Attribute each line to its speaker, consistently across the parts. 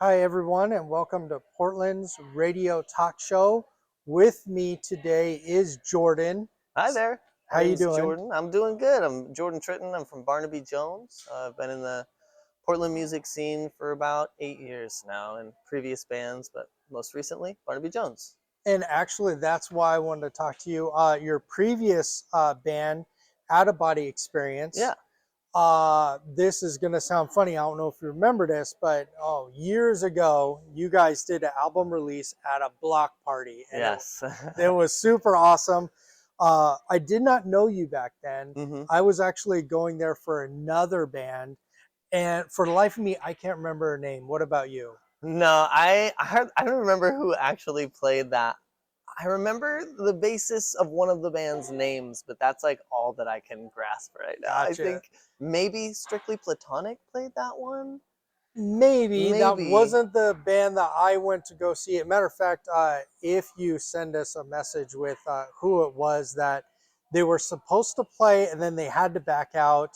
Speaker 1: Hi, everyone, and welcome to Portland's radio talk show. With me today is Jordan.
Speaker 2: Hi there.
Speaker 1: How
Speaker 2: My
Speaker 1: you
Speaker 2: name's
Speaker 1: doing?
Speaker 2: Jordan. I'm doing good. I'm Jordan Tritten. I'm from Barnaby Jones. I've been in the Portland music scene for about 8 years now in previous bands, but most recently, Barnaby Jones.
Speaker 1: And actually, that's why I wanted to talk to you. Your previous band, Out of Body Experience.
Speaker 2: Yeah.
Speaker 1: This is going to sound funny. I don't know if you remember this, but years ago, you guys did an album release at a block party, and
Speaker 2: Yes.
Speaker 1: it was super awesome. I did not know you back then.
Speaker 2: hmm
Speaker 1: I was actually going there for another band, and for the life of me, I can't remember her name. What about you?
Speaker 2: No, I don't remember who actually played that. I remember the basis of one of the band's names, but that's like all that I can grasp right now. I
Speaker 1: Gotcha.
Speaker 2: think maybe Strictly Platonic played that one.
Speaker 1: Maybe that
Speaker 2: Maybe.
Speaker 1: wasn't the band that I went to go see. As a matter of fact, if you send us a message with who it was that they were supposed to play and then they had to back out,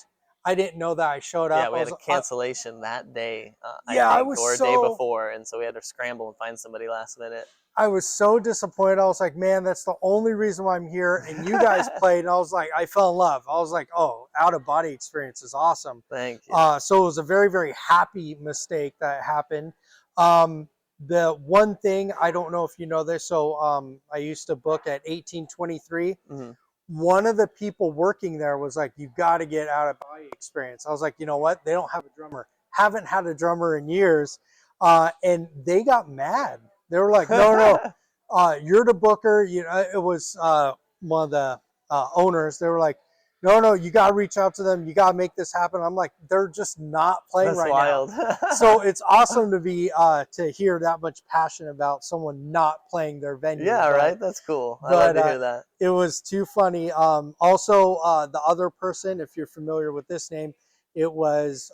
Speaker 1: I didn't know that I showed
Speaker 2: Yeah,
Speaker 1: up.
Speaker 2: we had a cancellation that day, I
Speaker 1: Yeah, I
Speaker 2: think,
Speaker 1: was
Speaker 2: or a day
Speaker 1: so
Speaker 2: before, and so we had to scramble and find somebody last minute.
Speaker 1: I was so disappointed. I was like, man, that's the only reason why I'm here. And you guys played, and I was like, I fell in love. I was like, oh, Out of Body Experience is awesome.
Speaker 2: Thank you.
Speaker 1: So it was a very, very happy mistake that happened. The one thing, I don't know if you know this, so I used to book at 1823.
Speaker 2: hmm
Speaker 1: One of the people working there was like, you got to get Out of Body Experience. I was like, you know what? They don't have a drummer. Haven't had a drummer in years. And they got mad. They were like, no, no, you're the booker. You know, it was one of the owners. They were like, no, no, you got to reach out to them. You got to make this happen. I'm like, they're just not playing
Speaker 2: That's
Speaker 1: right now.
Speaker 2: wild.
Speaker 1: So it's awesome to be to hear that much passion about someone not playing their venue.
Speaker 2: Yeah, right. That's cool. I love
Speaker 1: But
Speaker 2: to hear that.
Speaker 1: it was too funny. Also, the other person, if you're familiar with this name, it was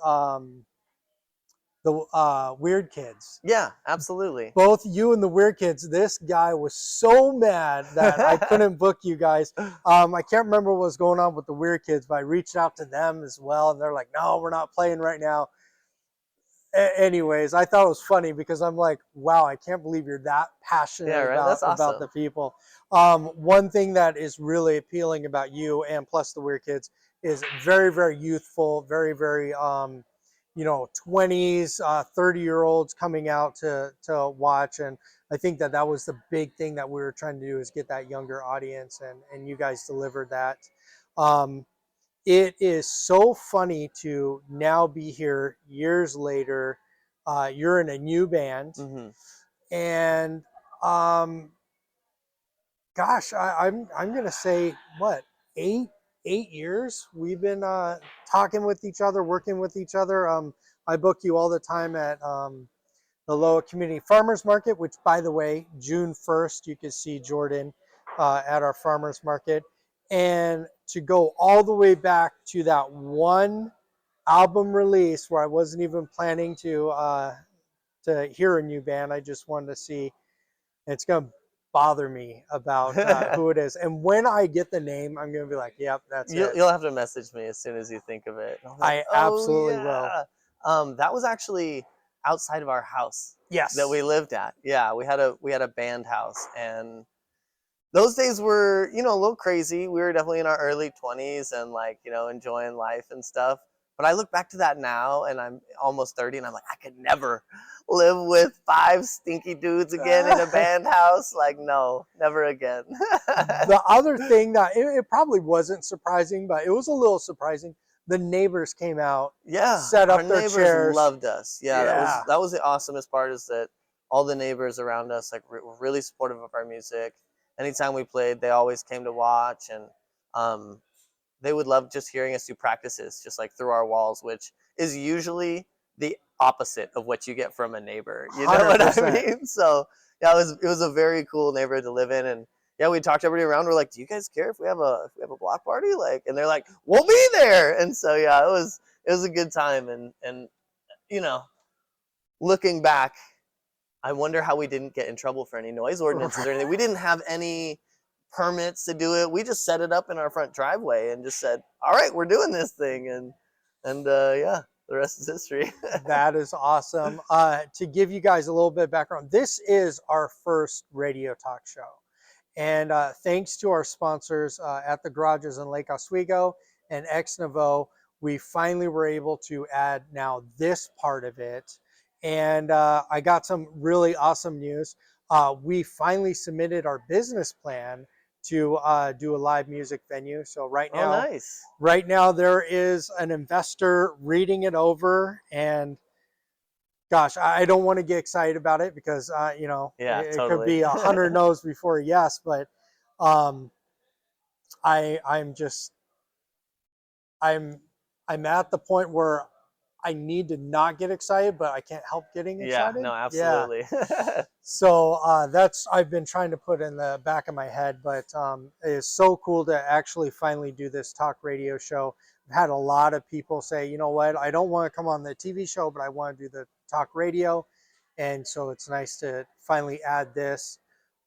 Speaker 1: the Weird Kids.
Speaker 2: Yeah, absolutely.
Speaker 1: Both you and the Weird Kids. This guy was so mad that I couldn't book you guys. I can't remember what was going on with the Weird Kids, but I reached out to them as well, and they're like, "No, we're not playing right now." Anyways, I thought it was funny because I'm like, wow, I can't believe you're that
Speaker 2: Yeah,
Speaker 1: passionate
Speaker 2: right. That's
Speaker 1: about the
Speaker 2: awesome.
Speaker 1: people. One thing that is really appealing about you and plus the Weird Kids is very, very youthful, very, very 20s, 30-year-olds coming out to watch. And I think that that was the big thing that we were trying to do is get that younger audience, and you guys delivered that. Um, it is so funny to now be here years later. You're in a new band,
Speaker 2: hmm
Speaker 1: and um, gosh, I'm gonna say what eight years we've been talking with each other, working with each other. I book you all the time at the Loa Community Farmers Market, which, by the way, June 1st, you can see Jordan at our farmers market. And to go all the way back to that one album release where I wasn't even planning to hear a new band. I just wanted to see. It's going to bother me about who it is. And when I get the name, I'm going to be like, yep, that's
Speaker 2: you'll
Speaker 1: it.
Speaker 2: you'll have to message me as soon as you think of it. And I'll be like,
Speaker 1: I
Speaker 2: oh
Speaker 1: absolutely will.
Speaker 2: yeah. That was actually outside of our house that we
Speaker 1: Yes.
Speaker 2: lived at. Yeah, we had a band house, and those days were, a little crazy. We were definitely in our early 20s and like, enjoying life and stuff. But I look back to that now and I'm almost 30 and I'm like, I could never live with five stinky dudes again in a band house. Like, no, never again.
Speaker 1: The other thing that it probably wasn't surprising, but it was a little surprising. The neighbors came out,
Speaker 2: Yeah,
Speaker 1: set
Speaker 2: our
Speaker 1: up their
Speaker 2: neighbors
Speaker 1: chairs.
Speaker 2: loved us. Yeah, that was
Speaker 1: Yeah.
Speaker 2: that was the awesomest part is that all the neighbors around us like were really supportive of our music. Anytime we played, they always came to watch, and um, they would love just hearing us do practices, just like through our walls, which is usually the opposite of what you get from a neighbor. You know what I
Speaker 1: 100%.
Speaker 2: mean? So yeah, it was a very cool neighborhood to live in, and yeah, we talked to everybody around. We're like, "Do you guys care if we have a block party?" Like, and they're like, "We'll be there." And so yeah, it was a good time, and you know, looking back, I wonder how we didn't get in trouble for any noise ordinances or anything. We didn't have any permits to do it. We just set it up in our front driveway and just said, "All right, we're doing this thing," and yeah. the rest is history.
Speaker 1: That is awesome. To give you guys a little bit of background, this is our first radio talk show. And thanks to our sponsors at the garages in Lake Oswego and Ex Novo, we finally were able to add now this part of it. And I got some really awesome news. We finally submitted our business plan to do a live music venue. So
Speaker 2: Oh, nice.
Speaker 1: right now there is an investor reading it over, and gosh, I don't want to get excited about it because you know,
Speaker 2: Yeah,
Speaker 1: it could
Speaker 2: totally.
Speaker 1: be 100 no's before a yes, but um, I'm just I'm I'm at the point where I need to not get excited, but I can't help getting
Speaker 2: Yeah,
Speaker 1: excited.
Speaker 2: no,
Speaker 1: Yeah.
Speaker 2: absolutely.
Speaker 1: So that's I've been trying to put in the back of my head, but it is so cool to actually finally do this talk radio show. I've had a lot of people say, you know what, I don't want to come on the TV show, but I want to do the talk radio, and so it's nice to finally add this.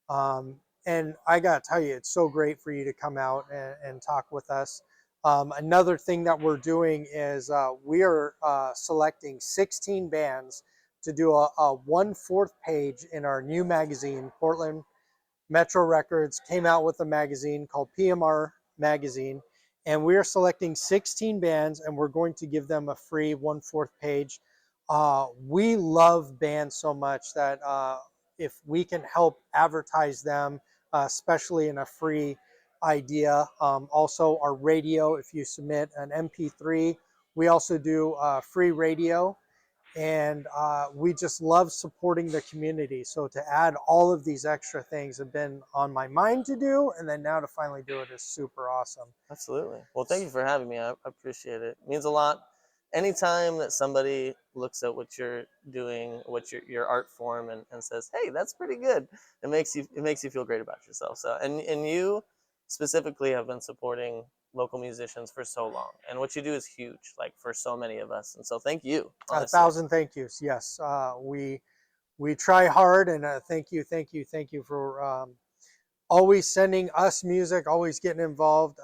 Speaker 1: And I got to tell you, it's so great for you to come out and talk with us. Another thing that we're doing is we are selecting 16 bands to do a 1/4 page in our new magazine. Portland Metro Records came out with a magazine called PMR Magazine, and we are selecting 16 bands, and we're going to give them a free 1/4 page. We love bands so much that if we can help advertise them, especially in a free idea. Also, our radio, if you submit an MP3, we also do free radio, and we just love supporting the community. So to add all of these extra things have been on my mind to do, and then now to finally do it is super awesome.
Speaker 2: Absolutely. Well, thank you for having me. I appreciate it. It means a lot. Anytime that somebody looks at what you're doing, what your art form, and says, "Hey, that's pretty good," it makes you feel great about yourself. So, and you specifically have been supporting local musicians for so long, and what you do is huge, like for so many of us. And so, thank you,
Speaker 1: A
Speaker 2: honestly.
Speaker 1: thousand thank yous. Yes, we try hard, and thank you for always sending us music, always getting involved.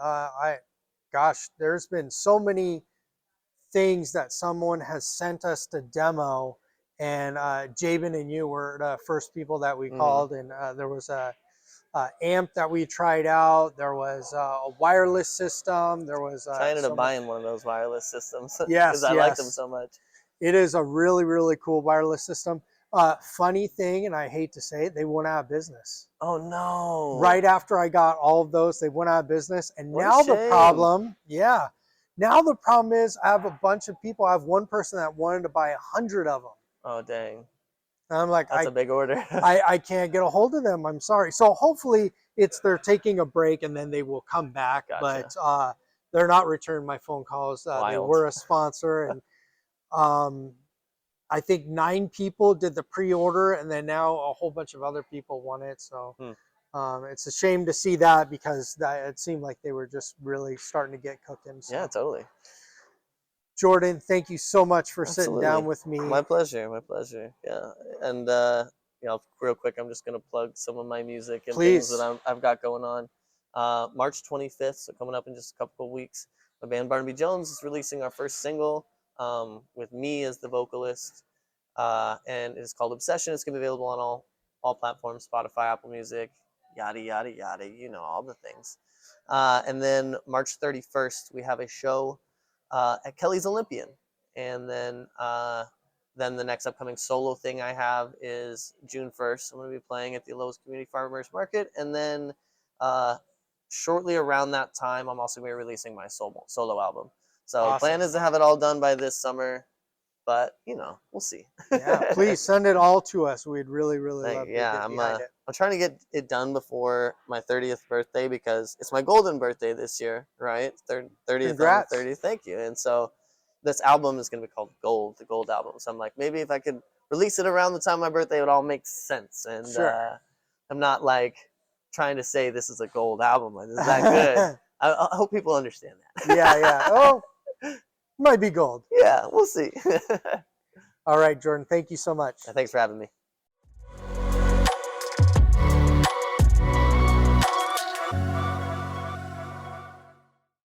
Speaker 1: Gosh, there's been so many things that someone has sent us to demo, and Jabin and you were the first people that we
Speaker 2: Hmm.
Speaker 1: called, and there was a amp that we tried out. There was a wireless system. There was
Speaker 2: Trying to
Speaker 1: so
Speaker 2: buy
Speaker 1: much.
Speaker 2: in one of those wireless systems because
Speaker 1: Yes,
Speaker 2: I like them
Speaker 1: yes,
Speaker 2: so much.
Speaker 1: it is a really really cool wireless system. Funny thing, and I hate to say it, they went out of business.
Speaker 2: Oh no!
Speaker 1: Right after I got all of those, they went out of business. And
Speaker 2: What a
Speaker 1: now the
Speaker 2: shame.
Speaker 1: problem, yeah, now the problem is I have a bunch of people. I have one person that wanted to buy 100 of them.
Speaker 2: Oh dang,
Speaker 1: And I'm like,
Speaker 2: that's a big order.
Speaker 1: I can't get a hold of them. I'm sorry. So hopefully it's they're taking a break and then they will come back. But
Speaker 2: Gotcha.
Speaker 1: they're not returning my phone calls. They
Speaker 2: Wild.
Speaker 1: were a sponsor, and um, I think 9 people did the pre-order, and then now a whole bunch of other people want it. So
Speaker 2: Hmm.
Speaker 1: it's a shame to see that because it seemed like they were just really starting to get cooking.
Speaker 2: Yeah,
Speaker 1: So
Speaker 2: totally.
Speaker 1: Jordan, thank you so much for sitting down
Speaker 2: Absolutely.
Speaker 1: with me.
Speaker 2: My pleasure. My pleasure. Yeah. And real quick, I'm just gonna plug some of my music and things that
Speaker 1: Please.
Speaker 2: I've got going on. March 25th, so coming up in just a couple of weeks, my band Barnaby Jones is releasing our first single with me as the vocalist, and it's called Obsession. It's gonna be available on all platforms: Spotify, Apple Music, yada yada yada. You know all the things. And then March 31st, we have a show at Kelly's Olympian, and then the next upcoming solo thing I have is June 1st. I'm going to be playing at the Lowe's Community Farmers Market, and then uh, shortly around that time, I'm also going to be releasing my solo album. So the
Speaker 1: Awesome.
Speaker 2: plan is to have it all done by this summer, but we'll see.
Speaker 1: Yeah, please send it all to us. We'd really, really love to
Speaker 2: Yeah,
Speaker 1: get behind it.
Speaker 2: I'm trying to get it done before my 30th birthday because it's my golden birthday this year, right? 30th on the
Speaker 1: Congrats.
Speaker 2: 30th. Thank you. And so this album is going to be called Gold, the Gold album. So I'm like, maybe if I could release it around the time of my birthday, it would all make sense. And
Speaker 1: Sure.
Speaker 2: I'm not like trying to say this is a gold album, like this is that good. I hope people understand that.
Speaker 1: Yeah. Oh, might be gold.
Speaker 2: Yeah, we'll see.
Speaker 1: All right, Jordan. Thank you so much.
Speaker 2: Thanks for having me.